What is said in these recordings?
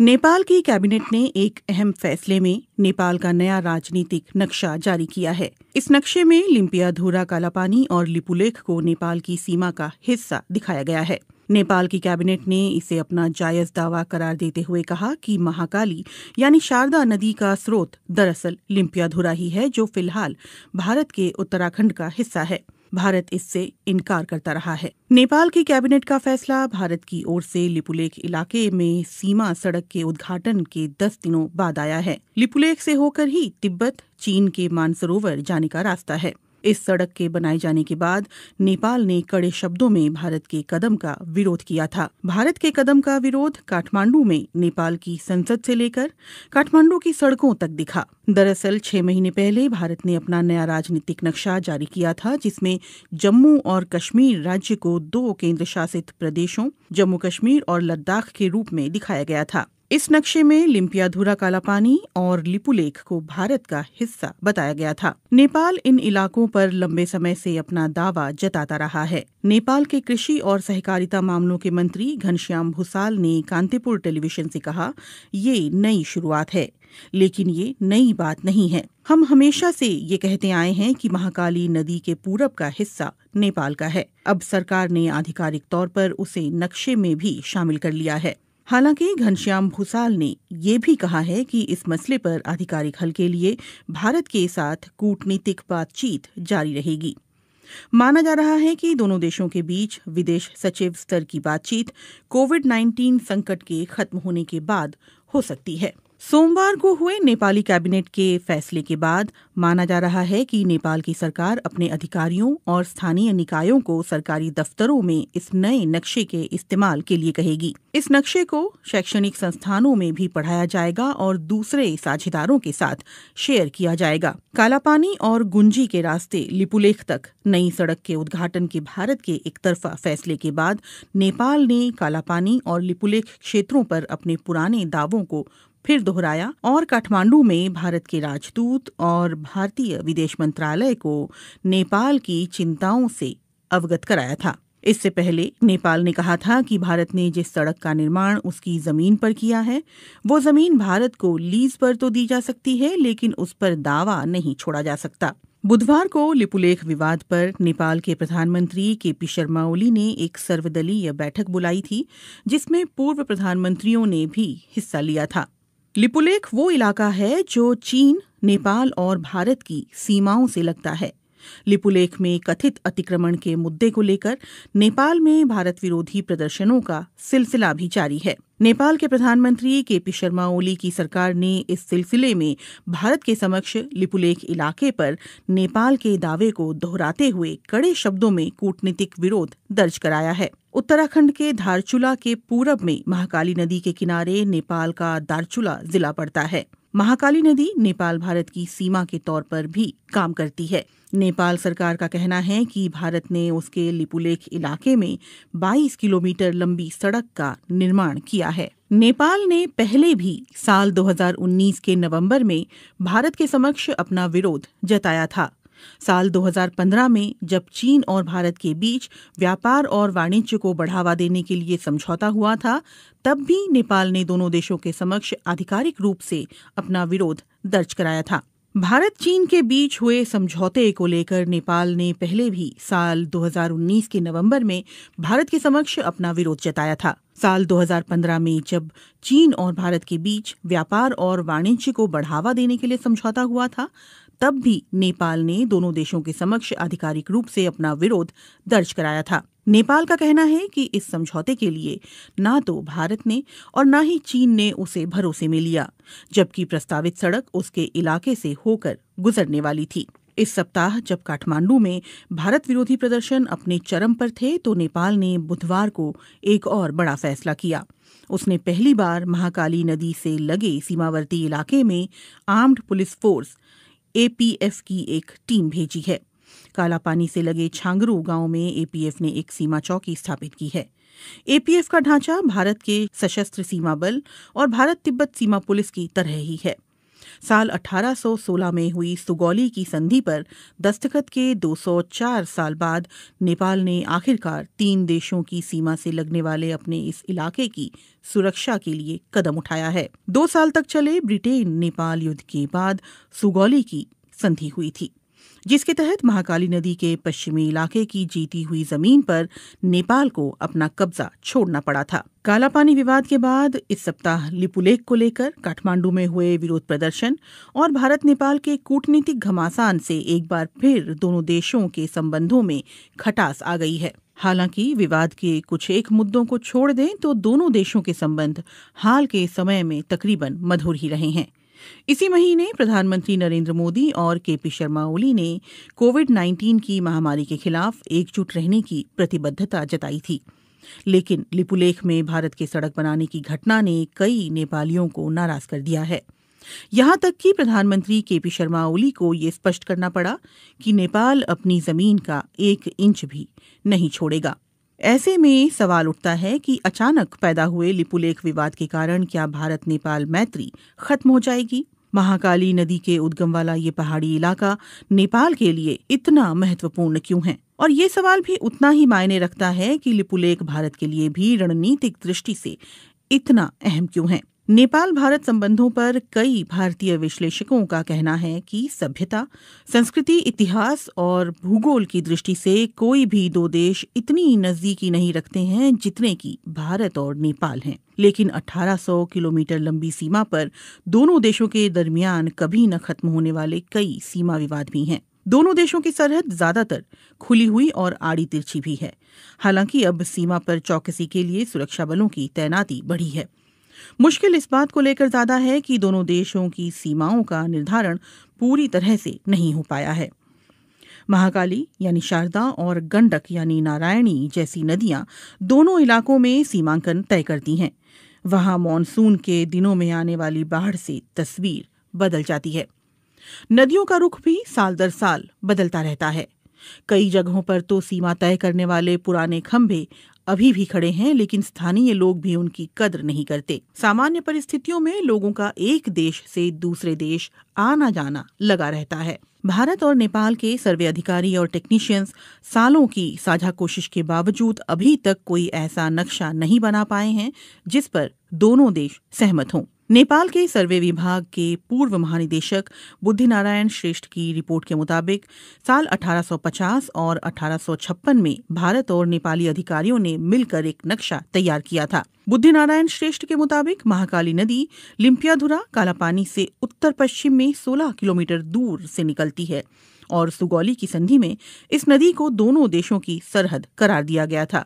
नेपाल की कैबिनेट ने एक अहम फैसले में नेपाल का नया राजनीतिक नक्शा जारी किया है। इस नक्शे में लिम्पियाधुरा कालापानी और लिपुलेख को नेपाल की सीमा का हिस्सा दिखाया गया है। नेपाल की कैबिनेट ने इसे अपना जायज दावा करार देते हुए कहा कि महाकाली यानी शारदा नदी का स्रोत दरअसल लिम्पियाधुरा ही है, जो फिलहाल भारत के उत्तराखंड का हिस्सा है। भारत इससे इनकार करता रहा है। नेपाल की कैबिनेट का फैसला भारत की ओर से लिपुलेख इलाके में सीमा सड़क के उद्घाटन के 10 दिनों बाद आया है। लिपुलेख से होकर ही तिब्बत, चीन के मानसरोवर जाने का रास्ता है। इस सड़क के बनाए जाने के बाद नेपाल ने कड़े शब्दों में भारत के कदम का विरोध किया था। भारत के कदम का विरोध काठमांडू में नेपाल की संसद से लेकर काठमांडू की सड़कों तक दिखा। दरअसल 6 महीने पहले भारत ने अपना नया राजनीतिक नक्शा जारी किया था, जिसमें जम्मू और कश्मीर राज्य को 2 केंद्र शासित प्रदेशों जम्मू कश्मीर और लद्दाख के रूप में दिखाया गया था। इस नक्शे में लिम्पियाधुरा कालापानी और लिपुलेख को भारत का हिस्सा बताया गया था। नेपाल इन इलाकों पर लंबे समय से अपना दावा जताता रहा है। नेपाल के कृषि और सहकारिता मामलों के मंत्री घनश्याम भूसाल ने कांतिपुर टेलीविजन से कहा, ये नई शुरुआत है, लेकिन ये नई बात नहीं है। हम हमेशा से ये कहते आए हैं कि महाकाली नदी के पूरब का हिस्सा नेपाल का है। अब सरकार ने आधिकारिक तौर पर उसे नक्शे में भी शामिल कर लिया है। हालांकि घनश्याम भूसाल ने ये भी कहा है कि इस मसले पर आधिकारिक हल के लिए भारत के साथ कूटनीतिक बातचीत जारी रहेगी। माना जा रहा है कि दोनों देशों के बीच विदेश सचिव स्तर की बातचीत कोविड-19 संकट के खत्म होने के बाद हो सकती है। सोमवार को हुए नेपाली कैबिनेट के फैसले के बाद माना जा रहा है कि नेपाल की सरकार अपने अधिकारियों और स्थानीय निकायों को सरकारी दफ्तरों में इस नए नक्शे के इस्तेमाल के लिए कहेगी। इस नक्शे को शैक्षणिक संस्थानों में भी पढ़ाया जाएगा और दूसरे साझेदारों के साथ शेयर किया जाएगा। कालापानी और गुंजी के रास्ते लिपुलेख तक नई सड़क के उद्घाटन के भारत के एकतरफा फैसले के बाद नेपाल ने कालापानी और लिपुलेख क्षेत्रों पर अपने पुराने दावों को फिर दोहराया और काठमांडू में भारत के राजदूत और भारतीय विदेश मंत्रालय को नेपाल की चिंताओं से अवगत कराया था। इससे पहले नेपाल ने कहा था कि भारत ने जिस सड़क का निर्माण उसकी जमीन पर किया है, वो जमीन भारत को लीज पर तो दी जा सकती है, लेकिन उस पर दावा नहीं छोड़ा जा सकता। बुधवार को लिपुलेख विवाद पर नेपाल के प्रधानमंत्री केपी शर्मा ओली ने एक सर्वदलीय बैठक बुलाई थी, जिसमें पूर्व प्रधानमंत्रियों ने भी हिस्सा लिया था। लिपुलेख वो इलाका है जो चीन, नेपाल और भारत की सीमाओं से लगता है। लिपुलेख में कथित अतिक्रमण के मुद्दे को लेकर नेपाल में भारत विरोधी प्रदर्शनों का सिलसिला भी जारी है। नेपाल के प्रधानमंत्री केपी शर्मा ओली की सरकार ने इस सिलसिले में भारत के समक्ष लिपुलेख इलाके पर नेपाल के दावे को दोहराते हुए कड़े शब्दों में कूटनीतिक विरोध दर्ज कराया है। उत्तराखंड के धारचूला के पूरब में महाकाली नदी के किनारे नेपाल का दारचूला जिला पड़ता है। महाकाली नदी नेपाल भारत की सीमा के तौर पर भी काम करती है। नेपाल सरकार का कहना है कि भारत ने उसके लिपुलेख इलाके में 22 किलोमीटर लंबी सड़क का निर्माण किया है। नेपाल ने पहले भी साल 2019 के नवंबर में भारत के समक्ष अपना विरोध जताया था। साल 2015 में जब चीन और भारत के बीच व्यापार और वाणिज्य को बढ़ावा देने के लिए समझौता हुआ था, तब भी नेपाल ने दोनों देशों के समक्ष आधिकारिक रूप से अपना विरोध दर्ज कराया था। भारत चीन के बीच हुए समझौते को लेकर नेपाल ने पहले भी साल 2019 के नवंबर में भारत के समक्ष अपना विरोध जताया था। साल 2015 में जब चीन और भारत के बीच व्यापार और वाणिज्य को बढ़ावा देने के लिए समझौता हुआ था, तब भी नेपाल ने दोनों देशों के समक्ष आधिकारिक रूप से अपना विरोध दर्ज कराया था। नेपाल का कहना है कि इस समझौते के लिए ना तो भारत ने और ना ही चीन ने उसे भरोसे में लिया, जबकि प्रस्तावित सड़क उसके इलाके से होकर गुजरने वाली थी। इस सप्ताह जब काठमांडू में भारत विरोधी प्रदर्शन अपने चरम पर थे, तो नेपाल ने बुधवार को एक और बड़ा फैसला किया। उसने पहली बार महाकाली नदी से लगे सीमावर्ती इलाके में आर्म्ड पुलिस फोर्स एपीएफ की एक टीम भेजी है। कालापानी से लगे छांगरू गांव में एपीएफ ने एक सीमा चौकी स्थापित की है। एपीएफ का ढांचा भारत के सशस्त्र सीमा बल और भारत तिब्बत सीमा पुलिस की तरह ही है। साल 1816 में हुई सुगौली की संधि पर दस्तखत के 204 साल बाद नेपाल ने आखिरकार 3 देशों की सीमा से लगने वाले अपने इस इलाके की सुरक्षा के लिए कदम उठाया है। 2 साल तक चले ब्रिटेन नेपाल युद्ध के बाद सुगौली की संधि हुई थी, जिसके तहत महाकाली नदी के पश्चिमी इलाके की जीती हुई जमीन पर नेपाल को अपना कब्जा छोड़ना पड़ा था। कालापानी विवाद के बाद इस सप्ताह लिपुलेख को लेकर काठमांडू में हुए विरोध प्रदर्शन और भारत नेपाल के कूटनीतिक घमासान से एक बार फिर दोनों देशों के संबंधों में खटास आ गई है। हालांकि विवाद के कुछ एक मुद्दों को छोड़ दें तो दोनों देशों के संबंध हाल के समय में तकरीबन मधुर ही रहे हैं। इसी महीने प्रधानमंत्री नरेंद्र मोदी और केपी शर्मा ओली ने कोविड-19 की महामारी के खिलाफ एकजुट रहने की प्रतिबद्धता जताई थी, लेकिन लिपुलेख में भारत के सड़क बनाने की घटना ने कई नेपालियों को नाराज कर दिया है। यहां तक कि प्रधानमंत्री केपी शर्मा ओली को ये स्पष्ट करना पड़ा कि नेपाल अपनी जमीन का 1 इंच भी नहीं छोड़ेगा। ऐसे में सवाल उठता है कि अचानक पैदा हुए लिपुलेख विवाद के कारण क्या भारत नेपाल मैत्री खत्म हो जाएगी? महाकाली नदी के उद्गम वाला ये पहाड़ी इलाका नेपाल के लिए इतना महत्वपूर्ण क्यों है? और ये सवाल भी उतना ही मायने रखता है कि लिपुलेख भारत के लिए भी रणनीतिक दृष्टि से इतना अहम क्यों है? नेपाल भारत संबंधों पर कई भारतीय विश्लेषकों का कहना है कि सभ्यता, संस्कृति, इतिहास और भूगोल की दृष्टि से कोई भी 2 देश इतनी नजदीकी नहीं रखते हैं जितने कि भारत और नेपाल हैं। लेकिन 1800 किलोमीटर लंबी सीमा पर दोनों देशों के दरमियान कभी न खत्म होने वाले कई सीमा विवाद भी हैं। दोनों देशों की सरहद ज्यादातर खुली हुई और आड़ी तिरछी भी है। हालांकि अब सीमा पर चौकसी के लिए सुरक्षा बलों की तैनाती बढ़ी है। मुश्किल इस बात को लेकर ज्यादा है कि दोनों देशों की सीमाओं का निर्धारण पूरी तरह से नहीं हो पाया है। महाकाली यानी शारदा और गंडक यानी नारायणी जैसी नदियां दोनों इलाकों में सीमांकन तय करती हैं। वहां मॉनसून के दिनों में आने वाली बाढ़ से तस्वीर बदल जाती है। नदियों का रुख भी साल दर साल बदलता रहता है। कई जगहों पर तो सीमा तय करने वाले पुराने खंभे अभी भी खड़े हैं, लेकिन स्थानीय लोग भी उनकी कद्र नहीं करते। सामान्य परिस्थितियों में लोगों का एक देश से दूसरे देश आना जाना लगा रहता है। भारत और नेपाल के सर्वे अधिकारी और टेक्नीशियंस सालों की साझा कोशिश के बावजूद अभी तक कोई ऐसा नक्शा नहीं बना पाए हैं जिस पर दोनों देश सहमत हों। नेपाल के सर्वे विभाग के पूर्व महानिदेशक बुद्धिनारायण श्रेष्ठ की रिपोर्ट के मुताबिक साल 1850 और 1856 में भारत और नेपाली अधिकारियों ने मिलकर एक नक्शा तैयार किया था। बुद्धिनारायण श्रेष्ठ के मुताबिक महाकाली नदी लिम्पियाधुरा कालापानी से उत्तर पश्चिम में 16 किलोमीटर दूर से निकलती है और सुगौली की संधि में इस नदी को दोनों देशों की सरहद करार दिया गया था।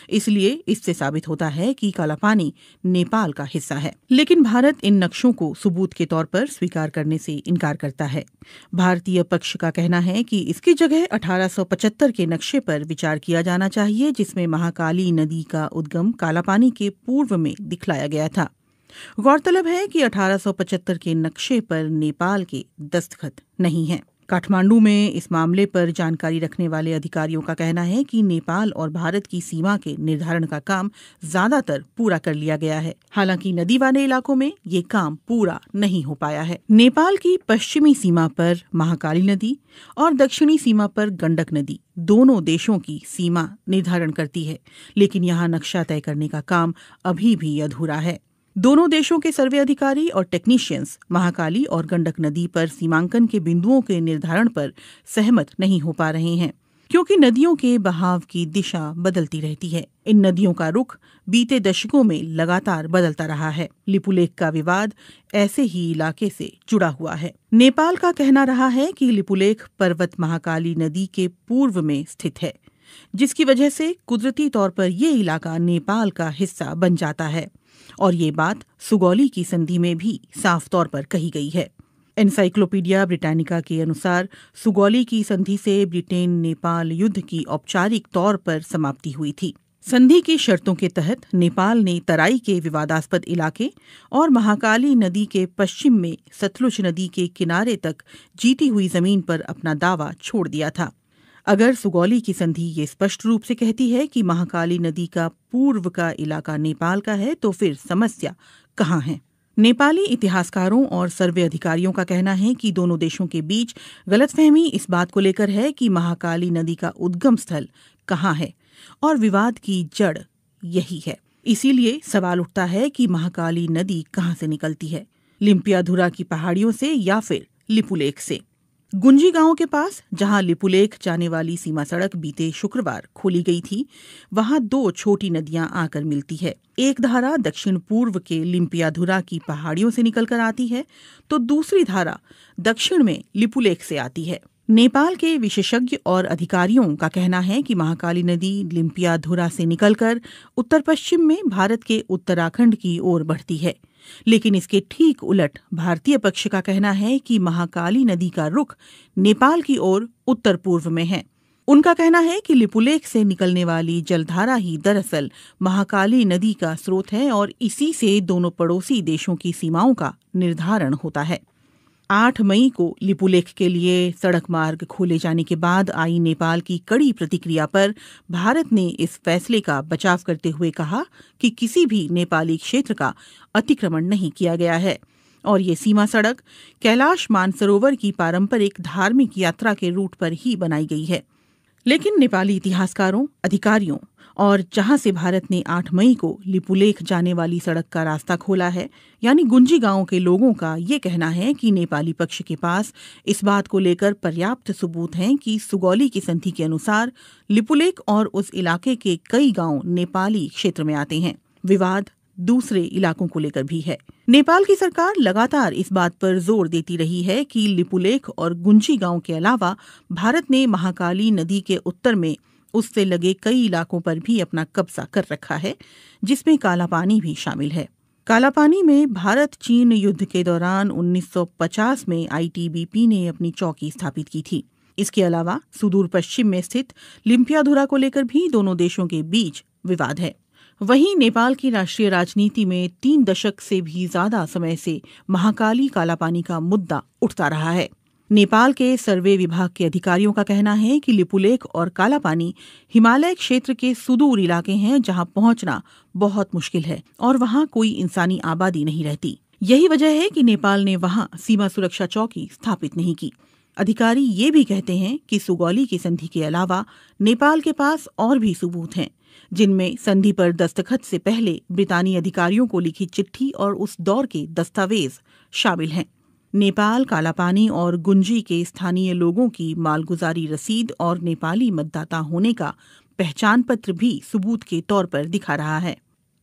इसलिए इससे साबित होता है कि कालापानी नेपाल का हिस्सा है। लेकिन भारत इन नक्शों को सबूत के तौर पर स्वीकार करने से इनकार करता है। भारतीय पक्ष का कहना है कि इसकी जगह 1875 के नक्शे पर विचार किया जाना चाहिए, जिसमें महाकाली नदी का उद्गम कालापानी के पूर्व में दिखलाया गया था। गौरतलब है कि 1875 के नक्शे पर नेपाल के दस्तखत नहीं हैं। काठमांडू में इस मामले पर जानकारी रखने वाले अधिकारियों का कहना है कि नेपाल और भारत की सीमा के निर्धारण का काम ज्यादातर पूरा कर लिया गया है। हालांकि नदी वाले इलाकों में ये काम पूरा नहीं हो पाया है। नेपाल की पश्चिमी सीमा पर महाकाली नदी और दक्षिणी सीमा पर गंडक नदी दोनों देशों की सीमा निर्धारण करती है, लेकिन यहाँ नक्शा तय करने का काम अभी भी अधूरा है। दोनों देशों के सर्वे अधिकारी और टेक्नीशियंस महाकाली और गंडक नदी पर सीमांकन के बिंदुओं के निर्धारण पर सहमत नहीं हो पा रहे हैं, क्योंकि नदियों के बहाव की दिशा बदलती रहती है। इन नदियों का रुख बीते दशकों में लगातार बदलता रहा है। लिपुलेख का विवाद ऐसे ही इलाके से जुड़ा हुआ है। नेपाल का कहना रहा है कि लिपुलेख पर्वत महाकाली नदी के पूर्व में स्थित है, जिसकी वजह से कुदरती तौर पर ये इलाका नेपाल का हिस्सा बन जाता है, और ये बात सुगौली की संधि में भी साफ तौर पर कही गई है। एनसाइक्लोपीडिया ब्रिटानिका के अनुसार सुगौली की संधि से ब्रिटेन नेपाल युद्ध की औपचारिक तौर पर समाप्ति हुई थी। संधि की शर्तों के तहत नेपाल ने तराई के विवादास्पद इलाके और महाकाली नदी के पश्चिम में सतलुज नदी के किनारे तक जीती हुई जमीन पर अपना दावा छोड़ दिया था। अगर सुगौली की संधि ये स्पष्ट रूप से कहती है कि महाकाली नदी का पूर्व का इलाका नेपाल का है, तो फिर समस्या कहाँ है? नेपाली इतिहासकारों और सर्वे अधिकारियों का कहना है कि दोनों देशों के बीच गलतफहमी इस बात को लेकर है कि महाकाली नदी का उद्गम स्थल कहाँ है और विवाद की जड़ यही है। इसीलिए सवाल उठता है कि महाकाली नदी कहाँ से निकलती है, लिम्पियाधुरा की पहाड़ियों से या फिर लिपुलेख से। गुंजी गांव के पास जहां लिपुलेख जाने वाली सीमा सड़क बीते शुक्रवार खोली गई थी, वहां 2 छोटी नदियां आकर मिलती है। एक धारा दक्षिण पूर्व के लिम्पियाधुरा की पहाड़ियों से निकलकर आती है तो दूसरी धारा दक्षिण में लिपुलेख से आती है। नेपाल के विशेषज्ञ और अधिकारियों का कहना है कि महाकाली नदी लिम्पियाधुरा से निकलकर उत्तर पश्चिम में भारत के उत्तराखंड की ओर बढ़ती है, लेकिन इसके ठीक उलट भारतीय पक्ष का कहना है कि महाकाली नदी का रुख नेपाल की ओर उत्तर पूर्व में है। उनका कहना है कि लिपुलेख से निकलने वाली जलधारा ही दरअसल महाकाली नदी का स्रोत है और इसी से दोनों पड़ोसी देशों की सीमाओं का निर्धारण होता है। 8 मई को लिपुलेख के लिए सड़क मार्ग खोले जाने के बाद आई नेपाल की कड़ी प्रतिक्रिया पर भारत ने इस फैसले का बचाव करते हुए कहा कि किसी भी नेपाली क्षेत्र का अतिक्रमण नहीं किया गया है और ये सीमा सड़क कैलाश मानसरोवर की पारंपरिक धार्मिक यात्रा के रूट पर ही बनाई गई है। लेकिन नेपाली इतिहासकारों, अधिकारियों और जहां से भारत ने 8 मई को लिपुलेख जाने वाली सड़क का रास्ता खोला है, यानी गुंजी गांव के लोगों का ये कहना है कि नेपाली पक्ष के पास इस बात को लेकर पर्याप्त सबूत हैं कि सुगौली की संधि के अनुसार लिपुलेख और उस इलाके के कई गांव नेपाली क्षेत्र में आते हैं। विवाद दूसरे इलाकों को लेकर भी है। नेपाल की सरकार लगातार इस बात पर जोर देती रही है कि लिपुलेख और गुंजी गांव के अलावा भारत ने महाकाली नदी के उत्तर में उससे लगे कई इलाकों पर भी अपना कब्जा कर रखा है, जिसमें कालापानी भी शामिल है। कालापानी में भारत चीन युद्ध के दौरान 1950 में आईटीबीपी ने अपनी चौकी स्थापित की थी। इसके अलावा सुदूर पश्चिम में स्थित लिम्पियाधुरा को लेकर भी दोनों देशों के बीच विवाद है। वहीं नेपाल की राष्ट्रीय राजनीति में 3 दशक से भी ज्यादा समय से महाकाली कालापानी का मुद्दा उठता रहा है। नेपाल के सर्वे विभाग के अधिकारियों का कहना है कि लिपुलेख और कालापानी हिमालय क्षेत्र के सुदूर इलाके हैं जहां पहुंचना बहुत मुश्किल है और वहां कोई इंसानी आबादी नहीं रहती। यही वजह है कि नेपाल ने वहां सीमा सुरक्षा चौकी स्थापित नहीं की। अधिकारी ये भी कहते हैं कि सुगौली की संधि के अलावा नेपाल के पास और भी सबूत हैं, जिनमें संधि पर दस्तखत से पहले ब्रितानी अधिकारियों को लिखी चिट्ठी और उस दौर के दस्तावेज शामिल हैं। नेपाल कालापानी और गुंजी के स्थानीय लोगों की मालगुजारी रसीद और नेपाली मतदाता होने का पहचान पत्र भी सबूत के तौर पर दिखा रहा है।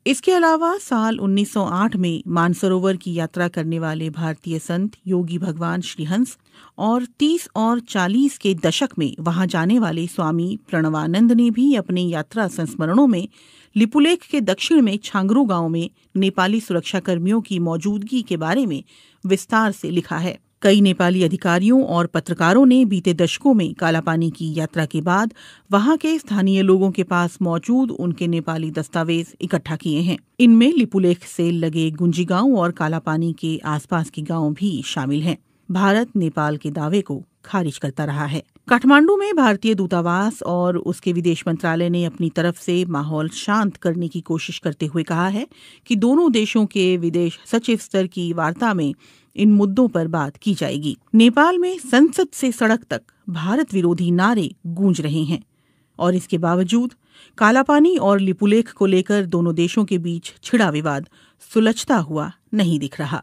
इसके अलावा साल 1908 में मानसरोवर की यात्रा करने वाले भारतीय संत योगी भगवान श्रीहंस और 30 और 40 के दशक में वहां जाने वाले स्वामी प्रणवानंद ने भी अपने यात्रा संस्मरणों में लिपुलेख के दक्षिण में छांगरू गांव में नेपाली सुरक्षा कर्मियों की मौजूदगी के बारे में विस्तार से लिखा है। कई नेपाली अधिकारियों और पत्रकारों ने बीते दशकों में कालापानी की यात्रा के बाद वहां के स्थानीय लोगों के पास मौजूद उनके नेपाली दस्तावेज इकट्ठा किए हैं। इनमें लिपुलेख से लगे गुंजी गांव और कालापानी के आसपास के गांव भी शामिल हैं। भारत नेपाल के दावे को खारिज करता रहा है। काठमांडू में भारतीय दूतावास और उसके विदेश मंत्रालय ने अपनी तरफ से माहौल शांत करने की कोशिश करते हुए कहा है कि दोनों देशों के विदेश सचिव स्तर की वार्ता में इन मुद्दों पर बात की जाएगी। नेपाल में संसद से सड़क तक भारत विरोधी नारे गूंज रहे हैं और इसके बावजूद कालापानी और लिपुलेख को लेकर दोनों देशों के बीच छिड़ा विवाद सुलझता हुआ नहीं दिख रहा।